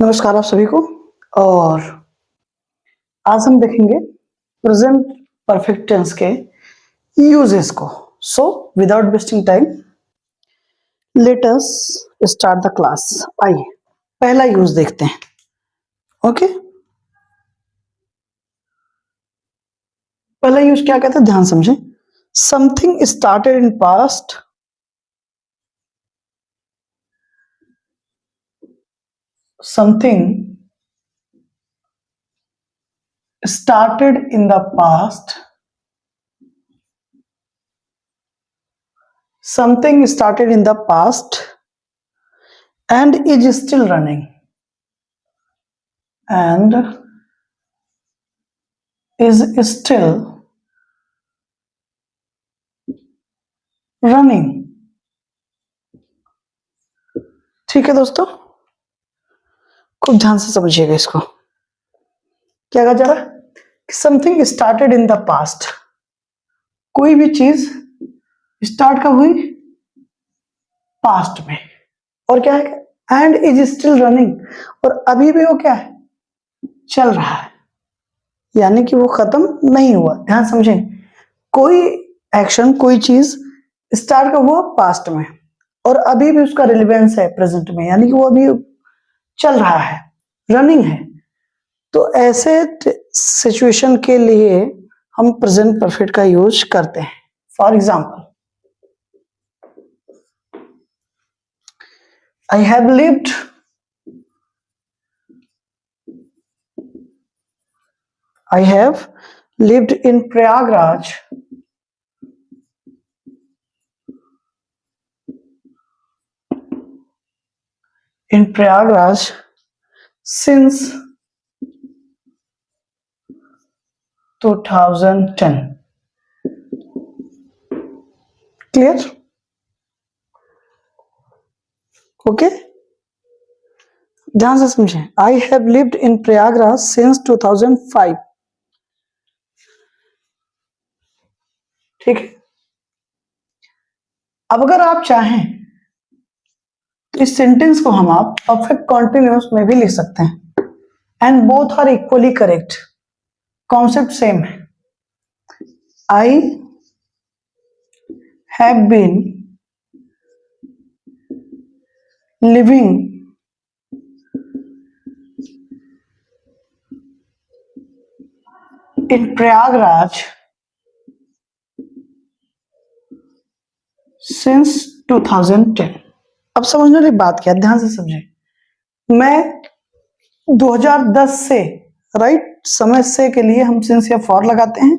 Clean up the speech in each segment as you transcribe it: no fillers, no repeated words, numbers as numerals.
नमस्कार आप सभी को। और आज हम देखेंगे प्रेजेंट परफेक्ट टेंस के यूजेस को। So without wasting time let us start the class. आइए पहला यूज देखते हैं। ओके, पहला यूज क्या कहता है, ध्यान समझें। Something started in past, something started in the past, something started in the past and is still running, and is still running। ठीक है दोस्तों, खूब ध्यान से समझिएगा इसको। क्या कहा जा रहा है? Something started in the past, कोई भी चीज स्टार्ट कब हुई? पास्ट में। और क्या है? एंड इज स्टिल रनिंग, और अभी भी वो क्या है? चल रहा है, यानी कि वो खत्म नहीं हुआ। ध्यान समझें, कोई एक्शन, कोई चीज स्टार्ट कब हुआ? पास्ट में, और अभी भी उसका रिलेवेंस है प्रेजेंट में, यानी कि वो अभी चल रहा है, रनिंग है। तो ऐसे सिचुएशन के लिए हम प्रेजेंट परफेक्ट का यूज करते हैं। For example, I have lived in Prayagraj since 2010। Clear? Okay, ध्यान से समझें। I have lived in Prayagraj since 2005। ठीक है। अब अगर आप चाहें तो इस सेंटेंस को हम आप परफेक्ट कॉन्टिन्यूअस में भी लिख सकते हैं, and both are equally correct. Concept same है। I have been living in Prayagraj since 2010। अब समझने वाली बात क्या है, ध्यान से समझें। मैं 2010 से, राइट, समय से के लिए हम सिंस या फॉर लगाते हैं।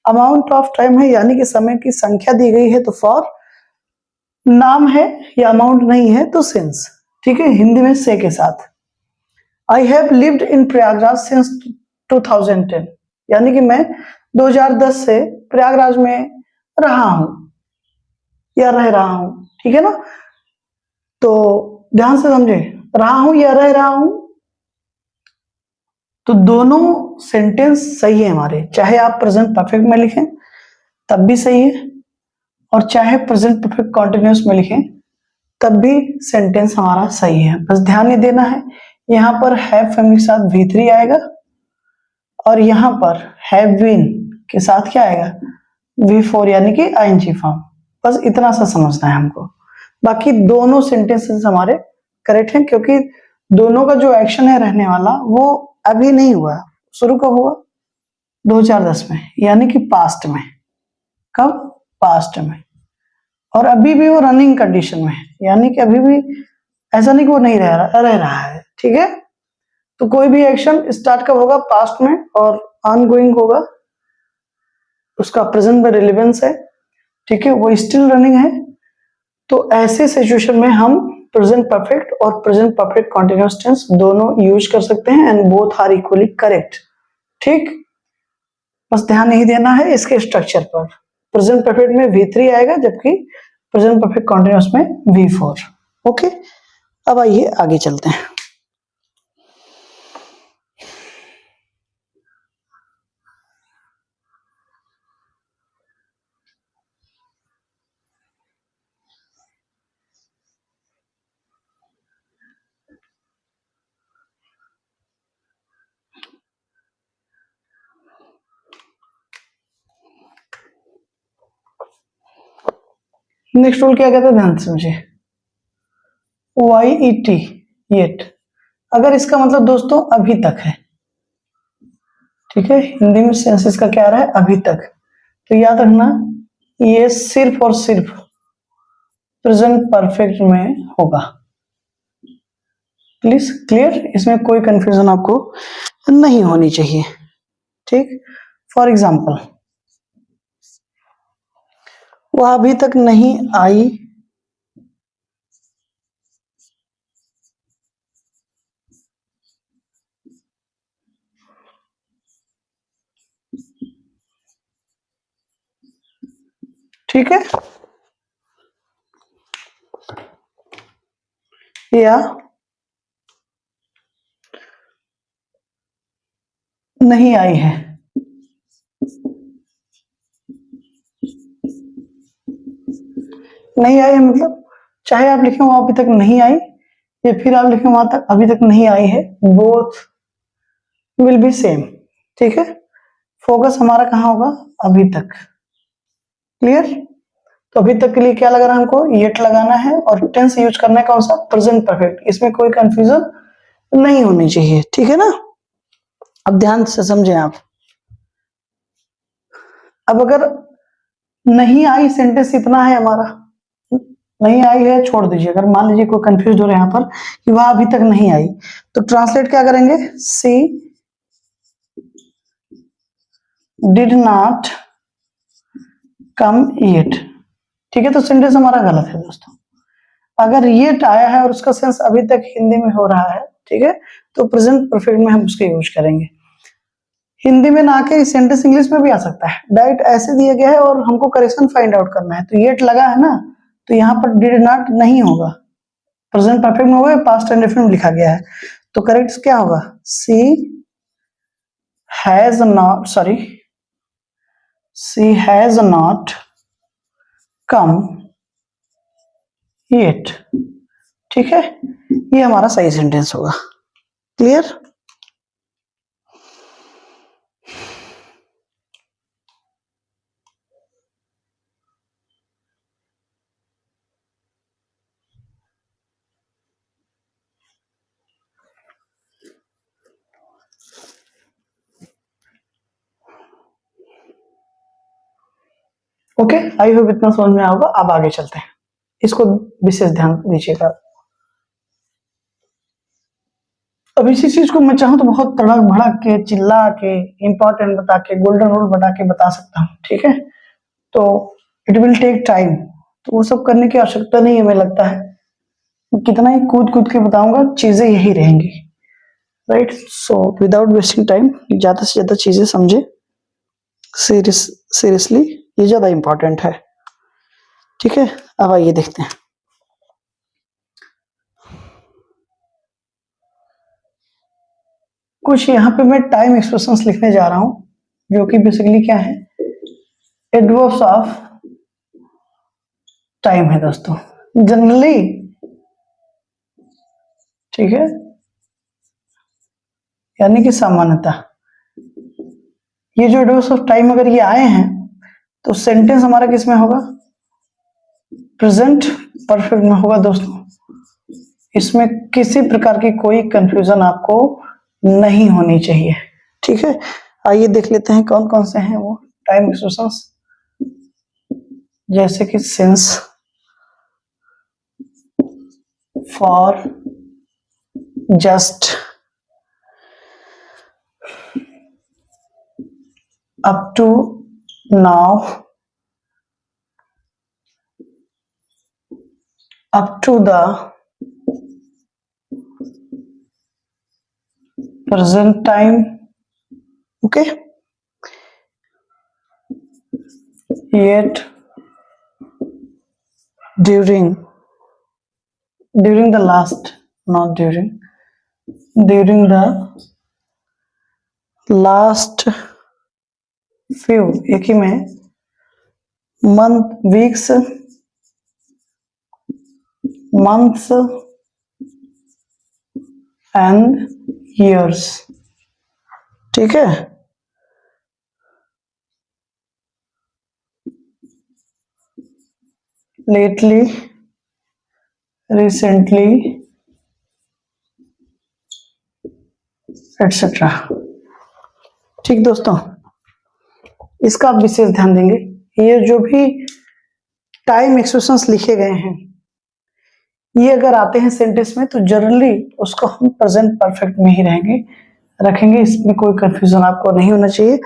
अमाउंट ऑफ टाइम है, यानी कि समय की संख्या दी गई है तो फॉर, नाम है या अमाउंट नहीं है तो सिंस। ठीक है, हिंदी में से के साथ। I have lived in Prayagraj since 2010, यानी कि मैं 2010 से प्रयागराज में रहा हूं या रह रहा हूं। ठीक है ना? तो ध्यान से समझे, रहा हूं या रह रहा हूं, तो दोनों सेंटेंस सही है हमारे। चाहे आप प्रेजेंट परफेक्ट में लिखें तब भी सही है, और चाहे प्रेजेंट परफेक्ट कॉन्टिन्यूअस में लिखें तब भी सेंटेंस हमारा सही है। बस ध्यान ये देना है, यहां पर हैव फैमिली के साथ V3 आएगा, और यहां पर हैव बीन के साथ क्या आएगा? V4, यानी कि ING फॉर्म। बस इतना सा समझना है हमको। बाकी दोनों सेंटेंसेस हमारे करेक्ट हैं, क्योंकि दोनों का जो एक्शन है रहने वाला वो अभी नहीं हुआ। शुरू कब हुआ? 2010 में, यानी कि पास्ट में। कब? पास्ट में। और अभी भी वो रनिंग कंडीशन में है, यानी कि अभी भी ऐसा नहीं कि वो नहीं रह रहा है। ठीक है, तो कोई भी एक्शन स्टार्ट कब होगा? पास्ट में, और ऑनगोइंग होगा, उसका प्रेजेंट में रिलेवेंस है। ठीक है, वो स्टिल रनिंग है। तो ऐसे सिचुएशन में हम प्रेजेंट परफेक्ट और प्रेजेंट परफेक्ट कॉन्टिन्यूअस टेंस दोनों यूज कर सकते हैं, and both are equally correct. ठीक, बस ध्यान नहीं देना है इसके स्ट्रक्चर पर। प्रेजेंट परफेक्ट में V3 आएगा, जबकि प्रेजेंट परफेक्ट कॉन्टिन्यूअस में V4। ओके, अब आइए आगे चलते हैं। नेक्स्ट रूल क्या कहते हैं, ध्यान से समझिए, YET, येट, अगर इसका मतलब दोस्तों अभी तक है, ठीक है, हिंदी में सेंस इसका क्या रहा है, अभी तक, तो याद रखना ये सिर्फ और सिर्फ प्रेजेंट परफेक्ट में होगा। प्लीज क्लियर, इसमें कोई कंफ्यूजन आपको नहीं होनी चाहिए, ठीक। फॉर एग्जाम्पल, वह अभी तक नहीं आई, ठीक है, या नहीं आई है, नहीं आई है मतलब चाहे आप लिखें वो अभी तक नहीं आई, या फिर आप लिखें वहां तक अभी तक नहीं आई है, बोथ विल बी सेम, ठीक है। फोकस हमारा कहाँ होगा, अभी तक, क्लियर। तो अभी तक के लिए क्या लगा रहा है हमको, येट लगाना है, और टेंस यूज करना है कौन सा, प्रेजेंट परफेक्ट, इसमें कोई कंफ्यूजन नहीं होनी चाहिए, ठीक है ना। अब ध्यान से समझें आप, अब अगर नहीं आई सेंटेंस इतना है हमारा, नहीं आई है छोड़ दीजिए, अगर मान लीजिए कोई कंफ्यूज हो रहा है यहाँ पर कि वह अभी तक नहीं आई, तो ट्रांसलेट क्या करेंगे, सी डिड नॉट कम येट, ठीक है। तो सेंटेंस हमारा गलत है दोस्तों, अगर येट आया है और उसका सेंस अभी तक हिंदी में हो रहा है, ठीक है, तो प्रेजेंट परफेक्ट में हम उसका यूज करेंगे। हिंदी में ना आके सेंटेंस इंग्लिश में भी आ सकता है, डायरेक्ट ऐसे दिया गया है और हमको करेक्शन फाइंड आउट करना है, तो येट लगा है ना, तो यहाँ पर डिड नॉट नहीं होगा, प्रेजेंट परफेक्ट में होगा, पास्ट एंड डेफिनेट में लिखा गया है, तो करेक्ट क्या होगा, she has not, sorry, she has not come yet, ठीक है, ये हमारा सही सेंटेंस होगा, क्लियर। ओके, आई होप इतना समझ में आएगा। अब आगे चलते हैं, इसको विशेष ध्यान दीजिएगा। अब इसी चीज को मैं चाहूँ तो बहुत तड़क भड़क के, चिल्ला के, इंपॉर्टेंट बता के, गोल्डन रूल बता के बता सकता हूँ, ठीक है, तो इट विल टेक टाइम, तो वो सब करने की आवश्यकता नहीं है, हमें लगता है कितना ही कूद कूद के बताऊंगा चीजें यही रहेंगी, right. So without wasting time ज्यादा से ज्यादा चीजें समझे, सीरियसली ये ज्यादा इंपॉर्टेंट है, ठीक है। अब आइए देखते हैं, कुछ यहाँ पे मैं टाइम एक्सप्रेशंस लिखने जा रहा हूं, जो कि बेसिकली क्या है, एडवर्ब्स ऑफ टाइम है दोस्तों, जनरली, ठीक है, यानी कि सामान्यतः ये जो एडवर्ब्स ऑफ टाइम अगर ये आए हैं, तो सेंटेंस हमारा किस में होगा, प्रेजेंट परफेक्ट में होगा दोस्तों, इसमें किसी प्रकार की कोई कंफ्यूजन आपको नहीं होनी चाहिए, ठीक है। आइए देख लेते हैं कौन कौन से हैं वो टाइम एक्सप्रेशंस, जैसे कि since, for, just, up to, now, up to the, present time, okay, yet, during the last, not during the last few, एक ही में, month, weeks, months and years, ठीक है। Lately, recently, etcetera. ठीक दोस्तों, इसका आप विशेष ध्यान देंगे। ये जो भी टाइम एक्सप्रेशंस लिखे गए हैं, ये अगर आते हैं सेंटेंस में तो जनरली उसको हम प्रेजेंट परफेक्ट में ही रखेंगे। इसमें कोई कंफ्यूजन आपको नहीं होना चाहिए।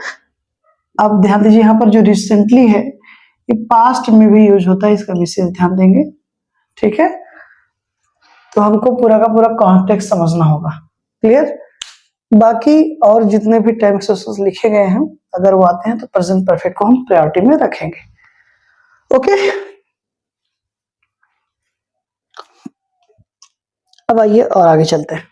आप ध्यान दीजिए, यहाँ पर जो रिसेंटली है ये पास्ट में भी यूज होता है, इसका विशेष ध्यान देंगे। ठीक है, तो हमको पूरा का पूरा कॉन्टेक्स्ट समझना होगा। क्लियर? बाकी और जितने भी टाइम एक्सप्रेशंस लिखे गए हैं, अगर वो आते हैं तो प्रेजेंट परफेक्ट को हम प्रायोरिटी में रखेंगे। ओके, अब आइए और आगे चलते हैं।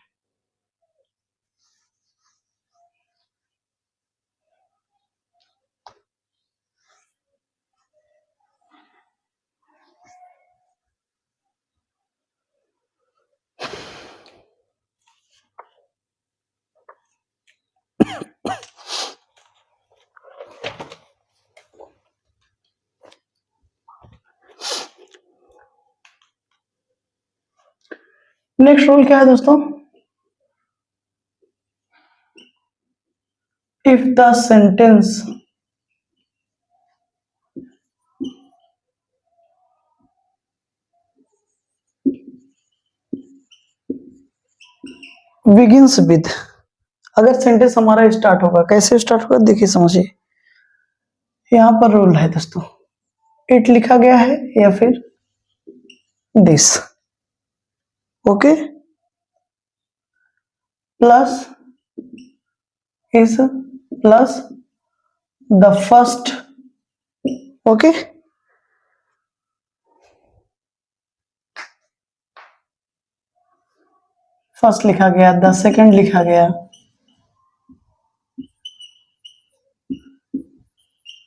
नेक्स्ट रूल क्या है दोस्तों? If the sentence begins with, अगर सेंटेंस हमारा स्टार्ट होगा, कैसे स्टार्ट होगा देखिए, समझिए। यहां पर रूल है दोस्तों, इट लिखा गया है या फिर this, okay, plus is plus the first, okay, first लिखा गया, द सेकंड लिखा गया,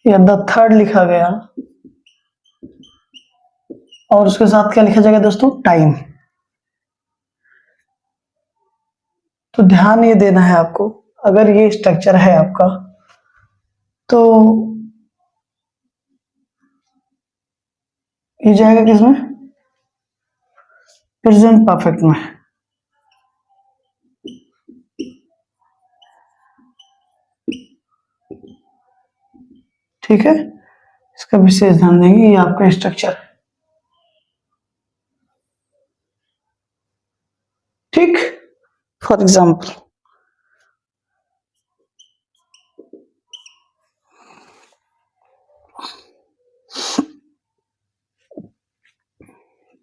या द थर्ड लिखा गया, और उसके साथ क्या लिखा जाएगा दोस्तों? टाइम। तो ध्यान ये देना है आपको, अगर ये स्ट्रक्चर है आपका तो ये जाएगा किसमें? प्रेजेंट परफेक्ट में। ठीक है, इसका विशेष ध्यान देंगे, ये आपका स्ट्रक्चर। ठीक, फॉर एग्जाम्पल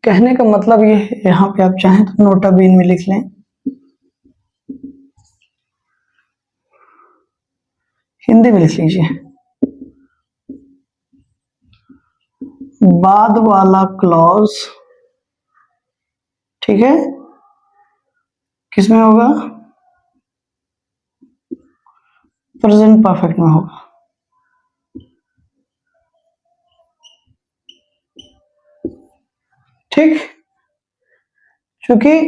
कहने का मतलब ये है, यहाँ पे आप चाहें तो नोटा बीन में लिख लें, हिंदी में लिख लीजिए। बाद वाला क्लॉज, ठीक है, किसमें होगा? प्रेजेंट परफेक्ट में होगा। ठीक, क्योंकि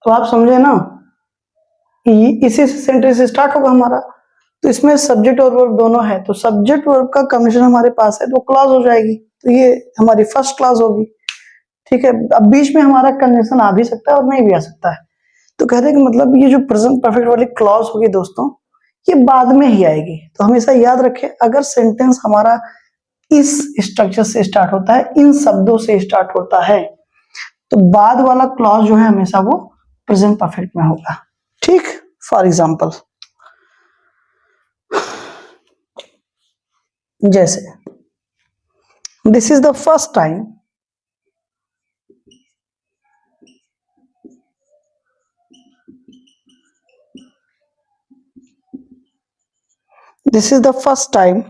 तो आप समझे ना, इसी से सेंटेंस स्टार्ट होगा हमारा, तो इसमें सब्जेक्ट और वर्ब दोनों है, तो सब्जेक्ट वर्ब का कॉम्बिनेशन हमारे पास है तो क्लॉज हो जाएगी, तो ये हमारी फर्स्ट क्लॉज होगी। ठीक है, अब बीच में हमारा कंडीशन आ भी सकता है और नहीं भी आ सकता है, तो कहने का मतलब ये जो प्रेजेंट परफेक्ट वाली क्लॉज होगी दोस्तों, ये बाद में ही आएगी। तो हमेशा याद रखें, अगर सेंटेंस हमारा इस स्ट्रक्चर से स्टार्ट होता है, इन शब्दों से स्टार्ट होता है, तो बाद वाला क्लॉज जो है हमेशा वो प्रेजेंट परफेक्ट में होगा। ठीक, फॉर एग्जाम्पल जैसे this is the first time this is the first time.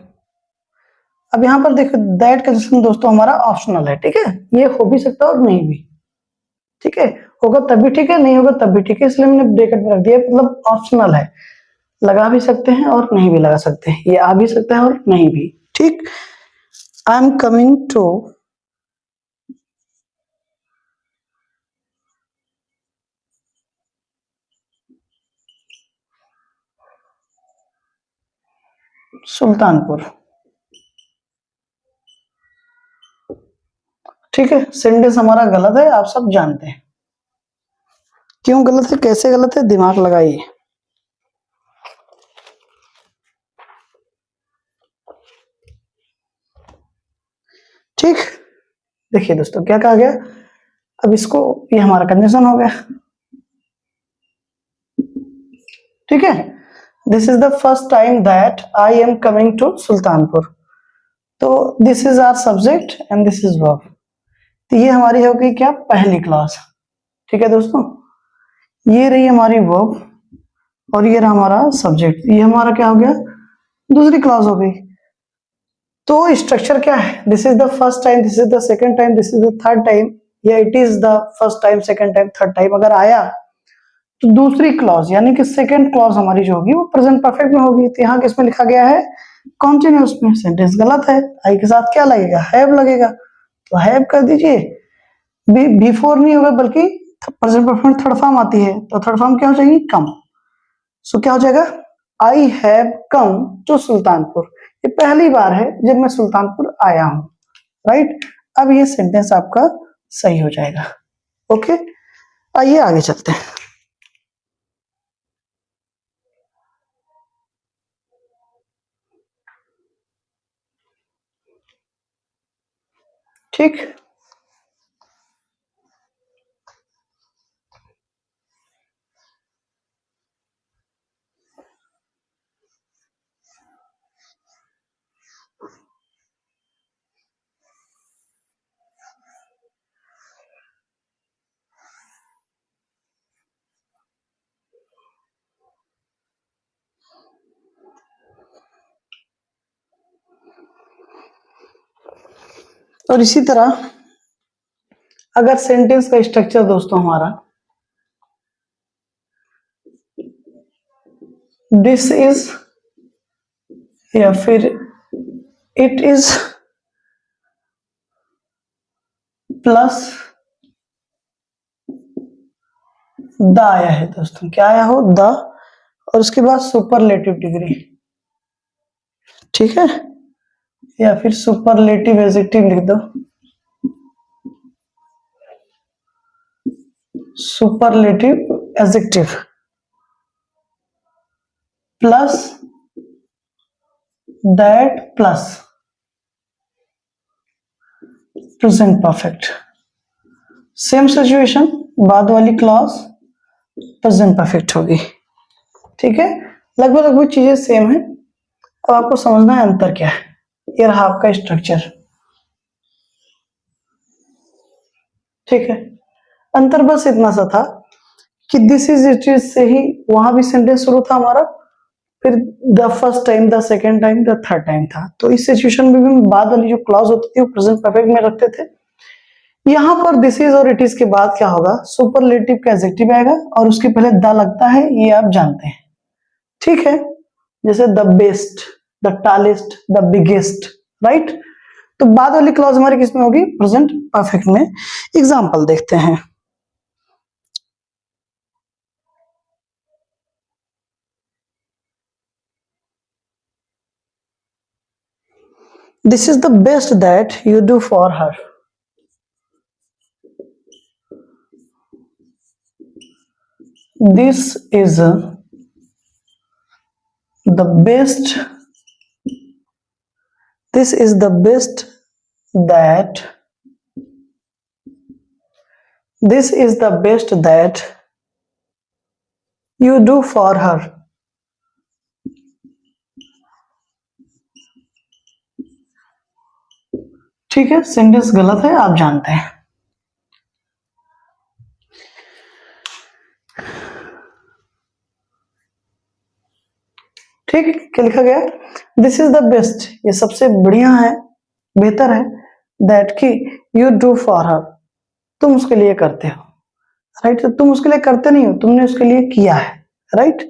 अब यहां पर देखो, दैट कंडीशन दोस्तों हमारा ऑप्शनल है। ठीक है, ये हो भी सकता है और नहीं भी। ठीक है, होगा तब भी ठीक है, नहीं होगा तब भी ठीक है, इसलिए मैंने ब्रैकेट में रख दिया, मतलब ऑप्शनल है, लगा भी सकते हैं और नहीं भी लगा सकते हैं, ये आ भी सकता है और नहीं भी। ठीक, I am coming to Sultanpur. ठीक है, सेंटेंस हमारा गलत है, आप सब जानते हैं। क्यों गलत है, कैसे गलत है, दिमाग लगाइए। ठीक, देखिए दोस्तों क्या कहा गया, अब इसको, ये हमारा कंजंक्शन हो गया। ठीक है, this is the first time that I am coming to Sultanpur, तो this is our subject and this is verb. तो ये हमारी हो गई क्या, पहली क्लास। ठीक है दोस्तों, ये रही हमारी वर्ब और ये रहा हमारा सब्जेक्ट, ये हमारा क्या हो गया, दूसरी क्लास हो गई। तो स्ट्रक्चर क्या है, this is the first time, this is the second time, this is the third time, या it is the first time, second time, third time अगर आया तो दूसरी क्लॉज यानी कि सेकंड क्लॉज हमारी जो होगी वो प्रेजेंट परफेक्ट में होगी। तो यहाँ किसमें लिखा गया है, कॉन्टिन्यूस में। सेंटेंस गलत है, आई के साथ क्या लगेगा, हैव लगेगा, तो हैव कर दीजिए। बिफोर नहीं होगा बल्कि प्रेजेंट परफेक्ट में थर्ड फॉर्म आती है, तो थर्ड फॉर्म क्या हो जाएगी, कम। सो क्या हो जाएगा, I have come to Sultanpur, ये पहली बार है जब मैं सुल्तानपुर आया हूं, राइट। अब ये सेंटेंस आपका सही हो जाएगा। ओके, आइए आगे चलते हैं। ठीक, और इसी तरह अगर सेंटेंस का स्ट्रक्चर दोस्तों हमारा दिस इज या फिर इट इज प्लस द आया है दोस्तों, क्या आया हो, द, और उसके बाद सुपरलेटिव डिग्री, ठीक है, या फिर सुपरलेटिव एडजेक्टिव लिख दो, superlative adjective plus that plus present perfect. Same situation, बाद वाली क्लॉज प्रेजेंट परफेक्ट होगी। ठीक है, लगभग लगभग चीजें सेम है। अब आपको समझना है अंतर क्या है। ये रहा आपका स्ट्रक्चर, ठीक है। अंतर बस इतना सा था कि दिस इज इट इज से ही वहां भी सेंटेंस शुरू था हमारा, फिर the first time, the second time, the third time था। तो इस सिचुएशन में भी बाद वाली जो क्लॉज होती थी वो प्रेजेंट परफेक्ट में रखते थे। यहां पर दिस इज और इट इज के बाद क्या होगा, सुपरलेटिव का एडजेक्टिव आएगा और उसके पहले द लगता है, ये आप जानते हैं, ठीक है। जैसे the best, the tallest, the biggest, right. तो बाद वाली क्लॉज हमारी किसमें होगी, प्रेजेंट परफेक्ट में। एग्जांपल देखते हैं, this is the best that you do for her, this is the best, this is the best that, this is the best that you do for her। ठीक है, sentence गलत है, आप जानते हैं। ठीक, क्या लिखा गया, दिस इज द बेस्ट, ये सबसे बढ़िया है, बेहतर है, दैट की यू डू फॉर हर, तुम उसके लिए करते हो, राइट। तो तुम उसके लिए करते नहीं हो, तुमने उसके लिए किया है, राइट।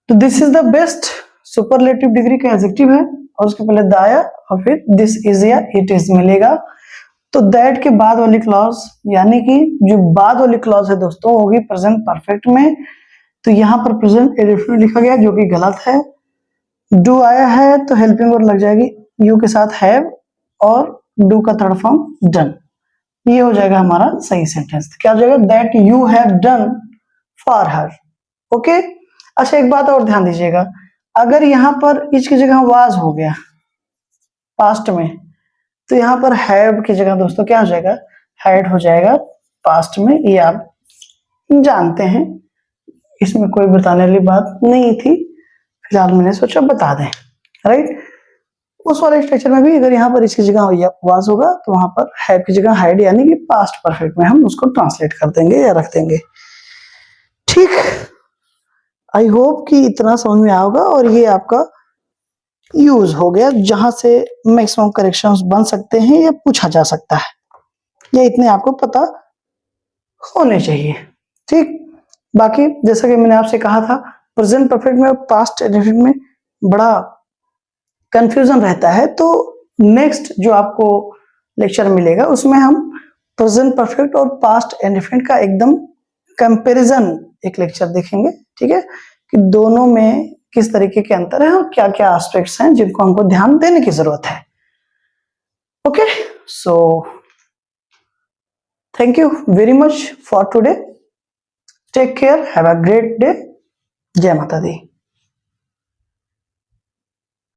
तो this is the best superlative degree का एडजेक्टिव है और उसके पहले द आया और फिर दिस इज या इट इज मिलेगा। तो दैट के बाद वाली क्लॉज यानी कि जो बाद वाली क्लॉज है दोस्तों होगी प्रेजेंट परफेक्ट में। तो यहाँ पर प्रेजेंट इंडेफिनिट लिखा गया जो कि गलत है। डू आया है तो हेल्पिंग वर्ब लग जाएगी, यू के साथ हैव और डू का थर्ड फॉर्म डन, ये हो जाएगा हमारा सही सेंटेंस। क्या हो जाएगा, that you have done for her. Okay, अच्छा एक बात और ध्यान दीजिएगा, अगर यहां पर इस की जगह वाज हो गया पास्ट में, तो यहां पर हैव की जगह दोस्तों क्या हो जाएगा, हैड हो जाएगा पास्ट में। ये आप जानते हैं, इसमें कोई बताने वाली बात नहीं थी, फिलहाल मैंने सोचा बता दें, राइट। उस वाले स्ट्रक्चर में भी अगर यहाँ पर इसकी जगह वाज होगा तो वहां पर हैव की जगह हैड, यानी कि पास्ट परफेक्ट में हम उसको ट्रांसलेट कर देंगे या रख देंगे। ठीक, आई होप कि इतना समझ में आएगा और ये आपका यूज हो गया, जहां से मैक्सिमम करेक्शंस बन सकते हैं या पूछा जा सकता है, ये इतने आपको पता होने चाहिए। ठीक, बाकी जैसा कि मैंने आपसे कहा था, प्रेजेंट परफेक्ट में और पास्ट इंडेफिनिट में बड़ा कंफ्यूजन रहता है, तो नेक्स्ट जो आपको लेक्चर मिलेगा उसमें हम प्रेजेंट परफेक्ट और पास्ट इंडेफिनिट का एकदम कंपैरिजन एक लेक्चर देखेंगे। ठीक है, कि दोनों में किस तरीके के अंतर है और क्या क्या एस्पेक्ट्स हैं जिनको हमको ध्यान देने की जरूरत है। Okay, so thank you very much for today, take care, have a great day, जय माता दी।